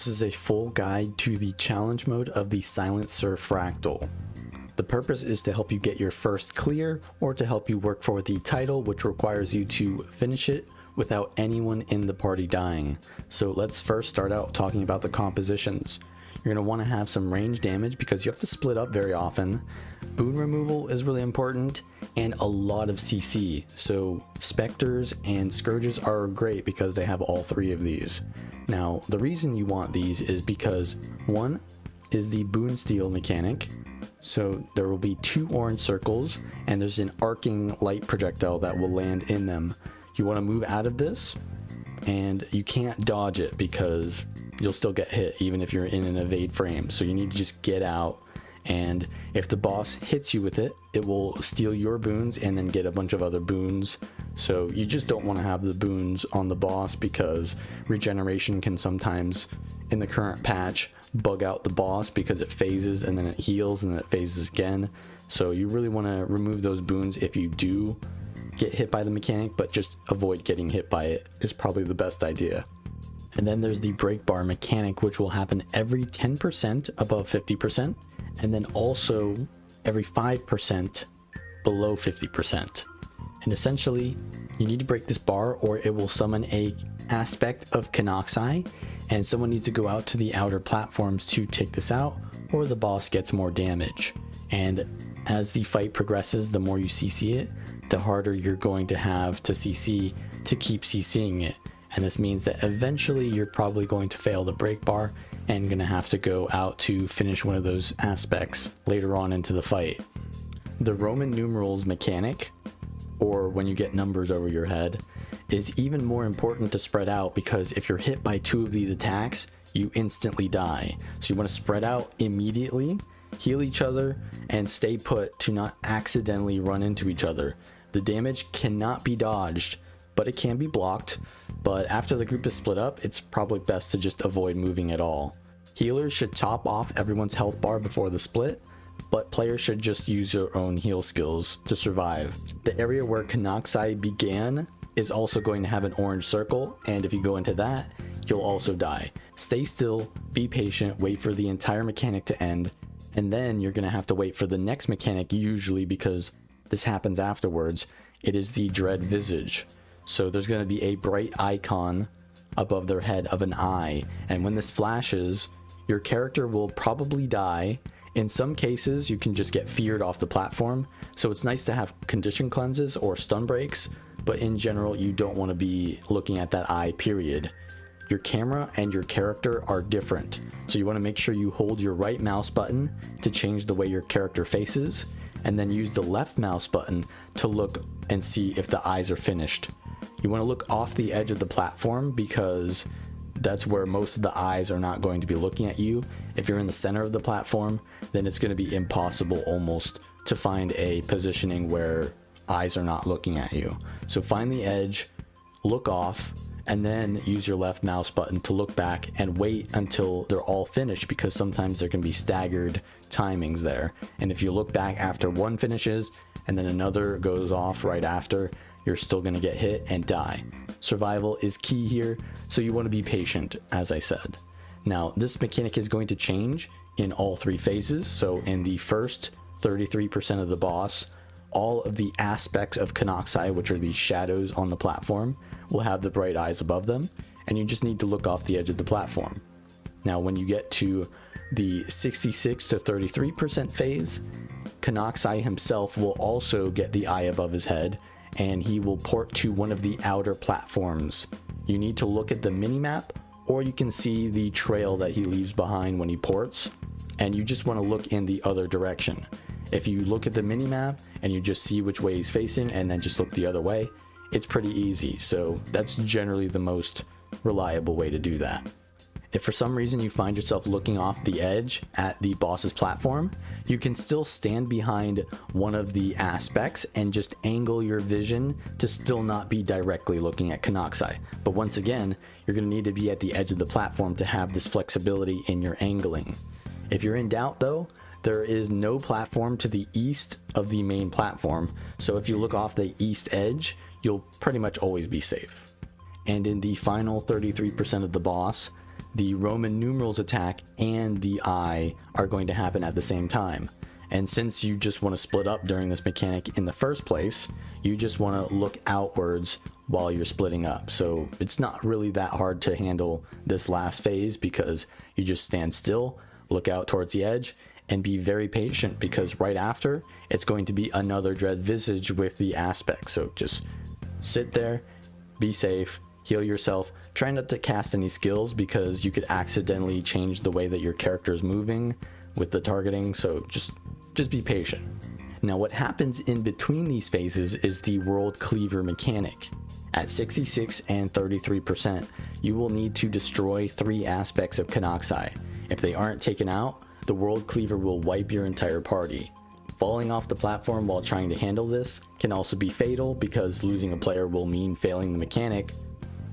This is a full guide to the challenge mode of the Silencer Fractal. The purpose is to help you get your first clear or to help you work for the title, which requires you to finish it without anyone in the party dying. So let's first start out talking about the compositions. You're going to want to have some range damage because you have to split up very often. Boon removal is really important, and a lot of CC. So Spectres and Scourges are great because they have all three of these. Now, the reason you want these is because one is the Boon Steal mechanic. So there will be 2 orange circles, and there's an arcing light projectile that will land in them. You want to move out of this, and you can't dodge it because you'll still get hit even if you're in an evade frame. So you need to just get out, and if the boss hits you with it, it will steal your boons and then get a bunch of other boons. So you just don't want to have the boons on the boss because regeneration can sometimes, in the current patch, bug out the boss because it phases and then it heals and then it phases again. So you really want to remove those boons if you do get hit by the mechanic, but just avoid getting hit by it is probably the best idea. And then there's the break bar mechanic, which will happen every 10% above 50%, and then also every 5% below 50%. And essentially, you need to break this bar or it will summon a aspect of Kanaxai, and someone needs to go out to the outer platforms to take this out, or the boss gets more damage. And as the fight progresses, the more you CC it, the harder you're going to have to CC to keep CCing it. And this means that eventually you're probably going to fail the break bar and going to have to go out to finish one of those aspects later on into the fight. The Roman numerals mechanic, or when you get numbers over your head, is even more important to spread out because if you're hit by 2 of these attacks, you instantly die. So you want to spread out immediately, heal each other, and stay put to not accidentally run into each other. The damage cannot be dodged, but it can be blocked. But after the group is split up, it's probably best to just avoid moving at all. Healers should top off everyone's health bar before the split, but players should just use their own heal skills to survive. The area where Kanaxai began is also going to have an orange circle, and if you go into that, you'll also die. Stay still, be patient, wait for the entire mechanic to end, and then you're going to have to wait for the next mechanic, usually because this happens afterwards. It is the Dread Visage. So there's going to be a bright icon above their head of an eye, and when this flashes, your character will probably die. In some cases, you can just get feared off the platform, so it's nice to have condition cleanses or stun breaks, but in general, you don't want to be looking at that eye, period. Your camera and your character are different, so you want to make sure you hold your right mouse button to change the way your character faces, and then use the left mouse button to look and see if the eyes are finished. You want to look off the edge of the platform because that's where most of the eyes are not going to be looking at you. If you're in the center of the platform, then it's going to be impossible almost to find a positioning where eyes are not looking at you. So find the edge, look off, and then use your left mouse button to look back and wait until they're all finished, because sometimes there can be staggered timings there. And if you look back after one finishes and then another goes off right after, you're still going to get hit and die. Survival is key here, so you want to be patient, as I said. Now, this mechanic is going to change in all 3 phases. So in the first 33% of the boss, all of the aspects of Kanaxai, which are these shadows on the platform, will have the bright eyes above them, and you just need to look off the edge of the platform. Now, when you get to the 66 to 33% phase, Kanaxai himself will also get the eye above his head, and he will port to one of the outer platforms. You need to look at the minimap, or you can see the trail that he leaves behind when he ports, and you just want to look in the other direction. If you look at the minimap and you just see which way he's facing and then just look the other way, it's pretty easy. So that's generally the most reliable way to do that. If for some reason you find yourself looking off the edge at the boss's platform, you can still stand behind one of the aspects and just angle your vision to still not be directly looking at Kanaxai. But once again, you're going to need to be at the edge of the platform to have this flexibility in your angling. If you're in doubt though, there is no platform to the east of the main platform, so if you look off the east edge, you'll pretty much always be safe. And in the final 33% of the boss, the Roman numerals attack and the eye are going to happen at the same time. And since you just want to split up during this mechanic in the first place, you just want to look outwards while you're splitting up. So it's not really that hard to handle this last phase, because you just stand still, look out towards the edge, and be very patient, because right after it's going to be another Dread Visage with the aspect. So just sit there, be safe, heal yourself. Try not to cast any skills, because you could accidentally change the way that your character is moving with the targeting. So just be patient. Now what happens in between these phases is the World Cleaver mechanic. At 66 and 33%, you will need to destroy 3 aspects of Kanaxai. If they aren't taken out, the World Cleaver will wipe your entire party. Falling off the platform while trying to handle this can also be fatal, because losing a player will mean failing the mechanic.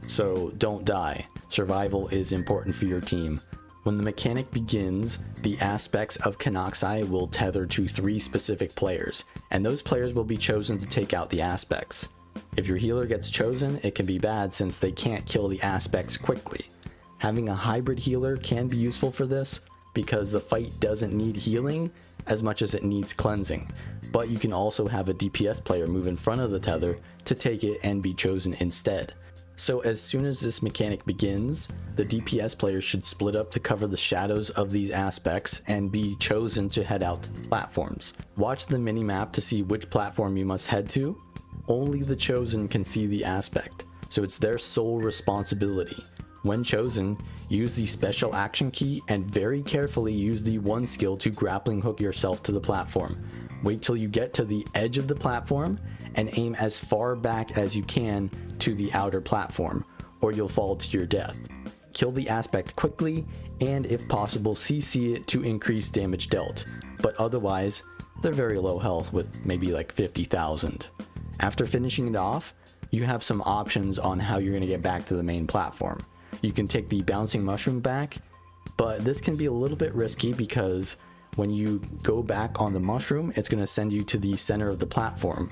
So don't die. Survival is important for your team. When the mechanic begins, the aspects of Kanaxai will tether to 3 specific players, and those players will be chosen to take out the aspects. If your healer gets chosen, it can be bad, since they can't kill the aspects quickly. Having a hybrid healer can be useful for this, because the fight doesn't need healing as much as it needs cleansing, but you can also have a DPS player move in front of the tether to take it and be chosen instead. So as soon as this mechanic begins, the DPS player should split up to cover the shadows of these aspects and be chosen to head out to the platforms. Watch the mini-map to see which platform you must head to. Only the chosen can see the aspect, so it's their sole responsibility. When chosen, use the special action key and very carefully use the 1 skill to grappling hook yourself to the platform. Wait till you get to the edge of the platform and aim as far back as you can to the outer platform, or you'll fall to your death. Kill the aspect quickly, and if possible CC it to increase damage dealt, but otherwise they're very low health with maybe like 50,000. After finishing it off, you have some options on how you're going to get back to the main platform. You can take the bouncing mushroom back, but this can be a little bit risky, because when you go back on the mushroom, it's going to send you to the center of the platform.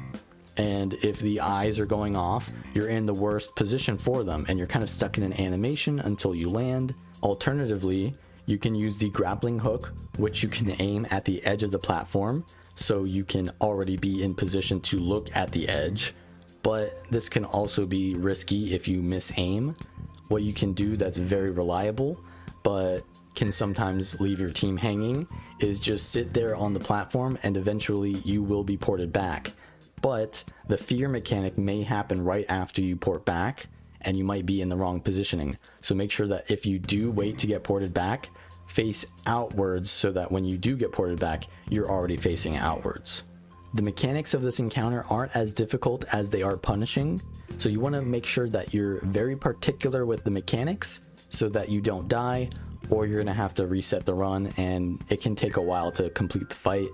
And if the eyes are going off, you're in the worst position for them, and you're kind of stuck in an animation until you land. Alternatively, you can use the grappling hook, which you can aim at the edge of the platform, so you can already be in position to look at the edge. But this can also be risky if you miss aim. What you can do that's very reliable, but can sometimes leave your team hanging, is just sit there on the platform, and eventually you will be ported back. But the fear mechanic may happen right after you port back, and you might be in the wrong positioning. So make sure that if you do wait to get ported back, face outwards, so that when you do get ported back, you're already facing outwards. The mechanics of this encounter aren't as difficult as they are punishing, so you want to make sure that you're very particular with the mechanics so that you don't die, or you're going to have to reset the run, and it can take a while to complete the fight,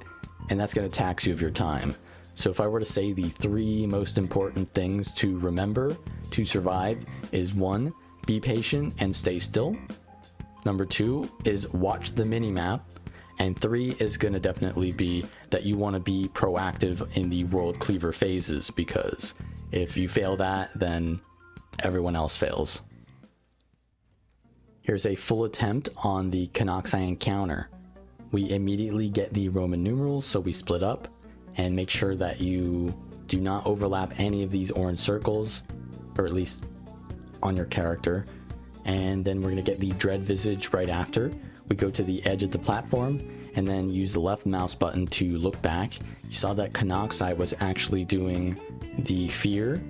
and that's going to tax you of your time. So if I were to say the 3 most important things to remember to survive is 1, be patient and stay still. Number 2 is watch the mini-map. And 3 is going to definitely be that you want to be proactive in the World Cleaver phases, because if you fail that, then everyone else fails. Here's a full attempt on the Kanaxai encounter. We immediately get the Roman numerals, so we split up, and make sure that you do not overlap any of these orange circles, or at least on your character. And then we're going to get the Dread Visage right after. We go to the edge of the platform and then use the left mouse button to look back. You saw that Kanaxai was actually doing the fear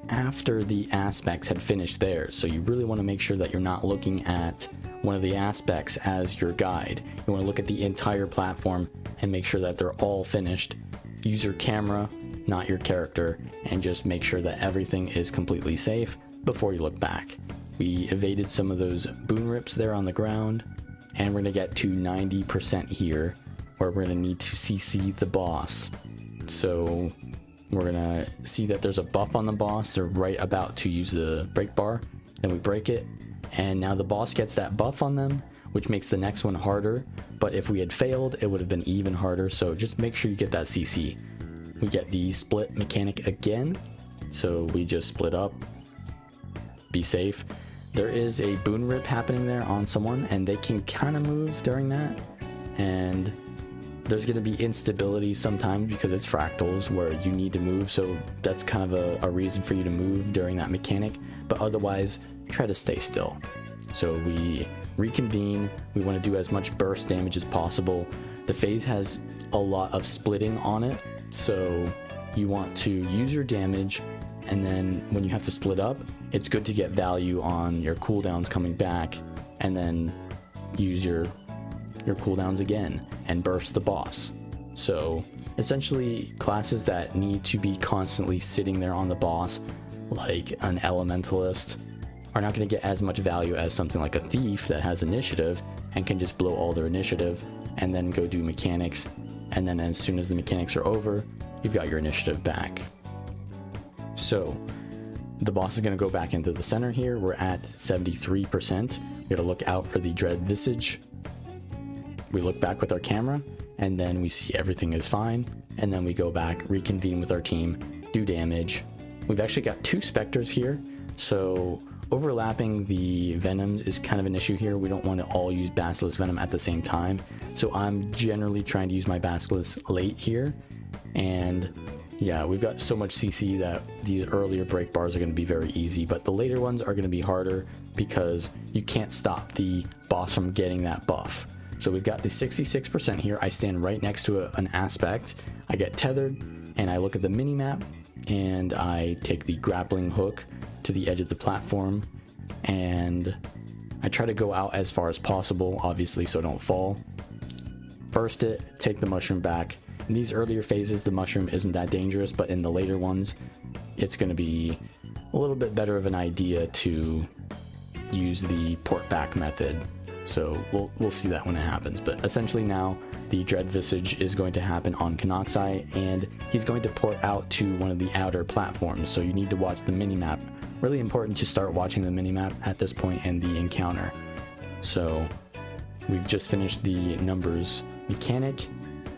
after the aspects had finished theirs. So you really want to make sure that you're not looking at one of the aspects as your guide. You want to look at the entire platform and make sure that they're all finished. Use your camera, not your character, and just make sure that everything is completely safe before you look back. We evaded some of those boon rips there on the ground, and we're going to get to 90% here, where we're going to need to CC the boss. So we're going to see that there's a buff on the boss. They're right about to use the break bar. Then we break it, and now the boss gets that buff on them, which makes the next one harder. But if we had failed, it would have been even harder. So just make sure you get that CC. We get the split mechanic again. So we just split up. Be safe. there is a boon rip happening there on someone, and they can kind of move during that, and there's going to be instability sometimes because it's fractals where you need to move, so that's kind of a reason for you to move during that mechanic, but otherwise try to stay still. So we reconvene. We want to do as much burst damage as possible. The phase has a lot of splitting on it, so you want to use your damage, and then when you have to split up, it's good to get value on your cooldowns coming back, and then use your cooldowns again and burst the boss. So essentially classes that need to be constantly sitting there on the boss, like an elementalist, are not going to get as much value as something like a thief that has initiative and can just blow all their initiative and then go do mechanics, and then as soon as the mechanics are over, you've got your initiative back. So the boss is going to go back into the center here. We're at 73%. We got to look out for the Dread Visage. We look back with our camera, and then we see everything is fine, and then we go back, reconvene with our team, do damage. We've actually got 2 specters here, so overlapping the venoms is kind of an issue here. We don't want to all use Basilisk Venom at the same time, so I'm generally trying to use my Basilisk late here. And yeah, we've got so much CC that these earlier break bars are going to be very easy, but the later ones are going to be harder because you can't stop the boss from getting that buff. So we've got the 66% here. I stand right next to an aspect. I get tethered, and I look at the mini-map, and I take the grappling hook to the edge of the platform, and I try to go out as far as possible, obviously, so I don't fall. Burst it, take the mushroom back. In these earlier phases, the mushroom isn't that dangerous, but in the later ones, it's going to be a little bit better of an idea to use the port back method. So we'll see that when it happens. But essentially now the Dread Visage is going to happen on Kanaxai, and he's going to port out to one of the outer platforms. So you need to watch the minimap. Really important to start watching the minimap at this point in the encounter. So we've just finished the numbers mechanic,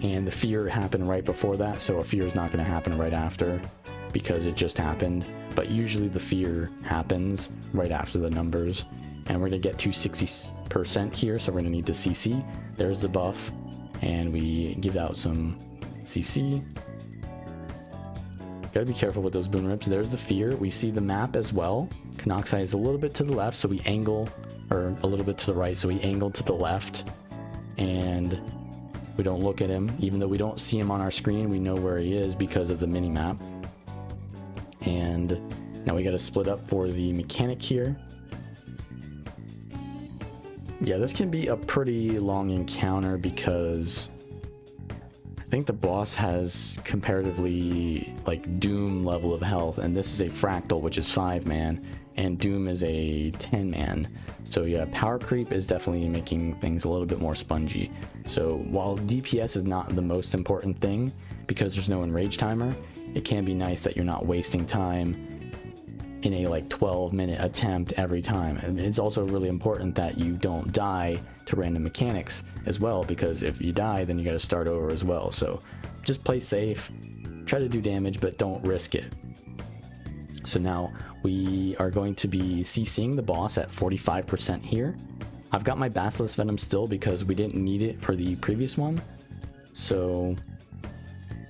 and the fear happened right before that. So a fear is not going to happen right after because it just happened. But usually the fear happens right after the numbers. And we're going to get to 60% here, so we're going to need the CC. There's the buff, and we give out some CC. Gotta be careful with those boon rips. There's the fear. We see the map as well. Kanaxai is a little bit to the left, so we angle, or a little bit to the right, so we angle to the left, and we don't look at him. Even though we don't see him on our screen, we know where he is because of the mini map. And now we got to split up for the mechanic here. Yeah, this can be a pretty long encounter because I think the boss has comparatively like Doom level of health, and this is a Fractal, which is 5-man, and Doom is a 10-man. So yeah, power creep is definitely making things a little bit more spongy. So while DPS is not the most important thing because there's no enrage timer, it can be nice that you're not wasting time in a like 12-minute attempt every time. And it's also really important that you don't die to random mechanics as well, because if you die, then you got to start over as well. So just play safe, try to do damage, but don't risk it. So now we are going to be CCing the boss at 45% here. I've got my Basilisk Venom still because we didn't need it for the previous one. So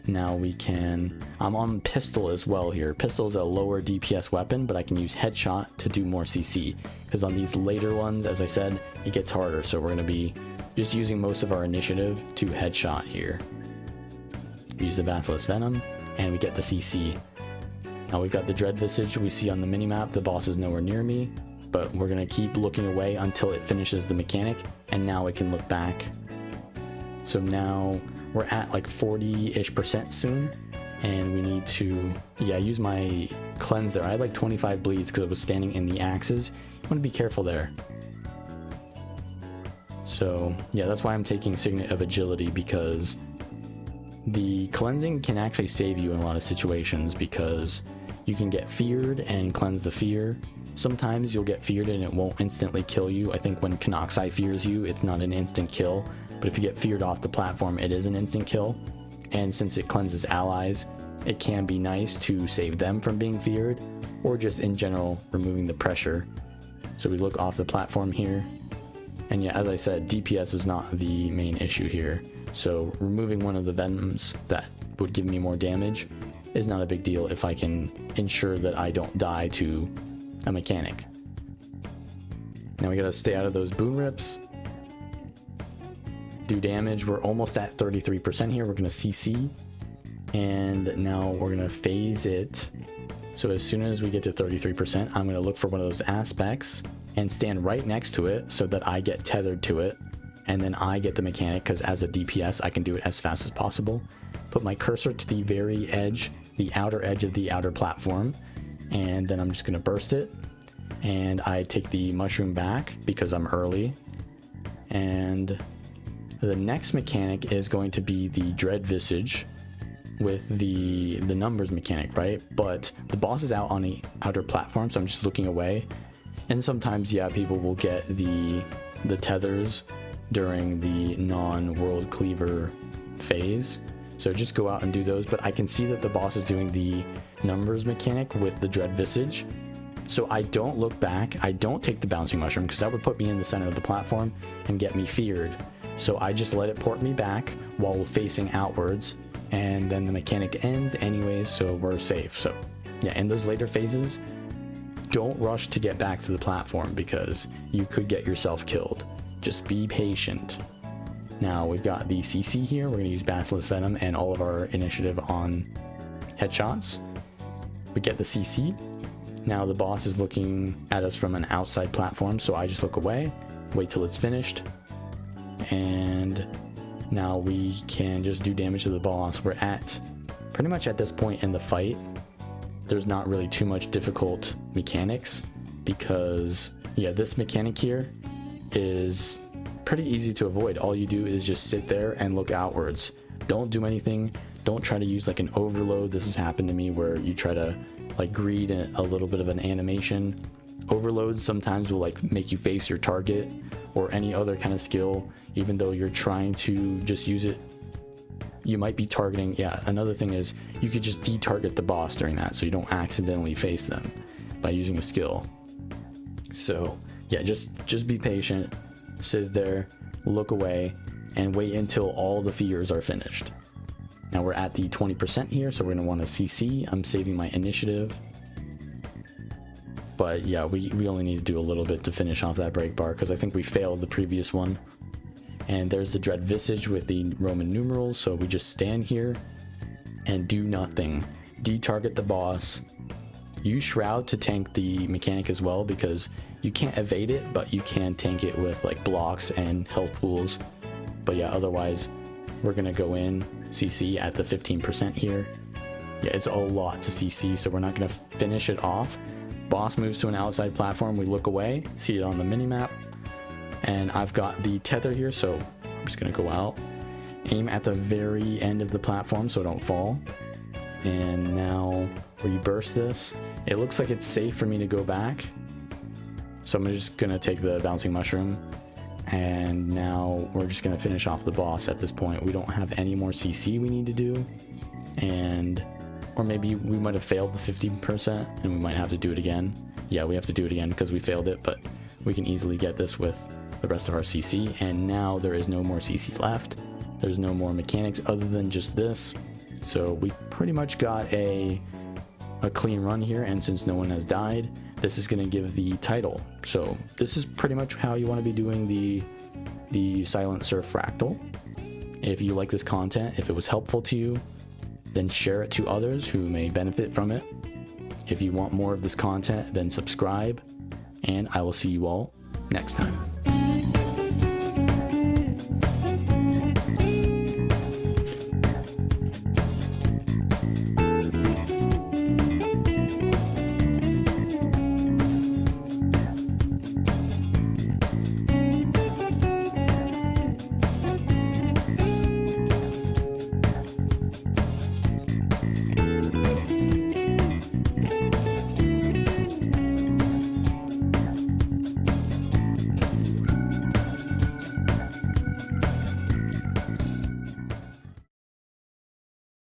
now we can, I'm on pistol as well here. Pistol is a lower DPS weapon, but I can use headshot to do more CC, because on these later ones, as I said, it gets harder. So we're going to be just using most of our initiative to headshot here. Use the Basilisk Venom, and we get the CC. Now we've got the Dread Visage we see on the minimap. The boss is nowhere near me, but we're going to keep looking away until it finishes the mechanic, and now we can look back. So now we're at like 40-ish% soon, and we need to, yeah, use my cleanse there. I had like 25 bleeds because I was standing in the axes. You want to be careful there. So yeah, that's why I'm taking Signet of Agility, because the cleansing can actually save you in a lot of situations, because you can get feared and cleanse the fear. Sometimes you'll get feared and it won't instantly kill you. I think when Kanaxai fears you, it's not an instant kill. But if you get feared off the platform, it is an instant kill. And since it cleanses allies, it can be nice to save them from being feared, or just in general removing the pressure. So we look off the platform here. And yeah, as I said, DPS is not the main issue here. So removing one of the venoms that would give me more damage is not a big deal if I can ensure that I don't die to a mechanic. Now we gotta stay out of those boom rips. Do damage. We're almost at 33% here. We're gonna CC. And now we're gonna phase it. So as soon as we get to 33%, I'm gonna look for one of those aspects and stand right next to it so that I get tethered to it. And then I get the mechanic, because as a DPS, I can do it as fast as possible. Put my cursor to the very edge, the outer edge of the outer platform. And then I'm just gonna burst it. And I take the mushroom back because I'm early. And the next mechanic is going to be the Dread Visage with the numbers mechanic, right? But the boss is out on the outer platform, so I'm just looking away. And sometimes, yeah, people will get the tethers during the non-world cleaver phase. So just go out and do those. But I can see that the boss is doing the numbers mechanic with the Dread Visage. So I don't look back. I don't take the bouncing mushroom because that would put me in the center of the platform and get me feared. So I just let it port me back while facing outwards. And then the mechanic ends anyways, so we're safe. So yeah, in those later phases, don't rush to get back to the platform because you could get yourself killed. Just be patient. Now we've got the CC here. We're going to use Basilisk Venom and all of our initiative on headshots. We get the CC. Now the boss is looking at us from an outside platform, so I just look away, wait till it's finished, and now we can just do damage to the boss. We're at pretty much at this point in the fight. There's not really too much difficult mechanics because, yeah, this mechanic here is pretty easy to avoid. All you do is just sit there and look outwards. Don't do anything. Don't try to use like an overload. This has happened to me where you try to like greed a little bit of an animation. Overloads sometimes will like make you face your target or any other kind of skill, even though you're trying to just use it. You might be targeting, yeah, another thing is you could just de-target the boss during that so you don't accidentally face them by using a skill. So yeah, just be patient, sit there, look away, and wait until all the fears are finished. Now we're at the 20% here, so we're gonna want to CC. I'm saving my initiative. But yeah, we only need to do a little bit to finish off that break bar because I think we failed the previous one. And there's the Dread Visage with the Roman numerals, so we just stand here and do nothing. De-target the boss. Use Shroud to tank the mechanic as well because you can't evade it, but you can tank it with like blocks and health pools. But yeah, otherwise we're gonna go in, CC at the 15% here. Yeah, it's a lot to CC, so we're not gonna finish it off. Boss moves to an outside platform, we look away, see it on the minimap, and I've got the tether here, so I'm just gonna go out, aim at the very end of the platform so I don't fall, and now reburst this. It looks like it's safe for me to go back, so I'm just gonna take the bouncing mushroom, and now we're just gonna finish off the boss at this point. We don't have any more CC we need to do, or maybe we might have failed the 50% and we might have to do it again. Yeah, we have to do it again because we failed it, but we can easily get this with the rest of our CC. And now there is no more CC left. There's no more mechanics other than just this. So we pretty much got a clean run here. And since no one has died, this is going to give the title. So this is pretty much how you want to be doing the Silent Surf Fractal. If you like this content, if it was helpful to you, then share it to others who may benefit from it. If you want more of this content, then subscribe, and I will see you all next time.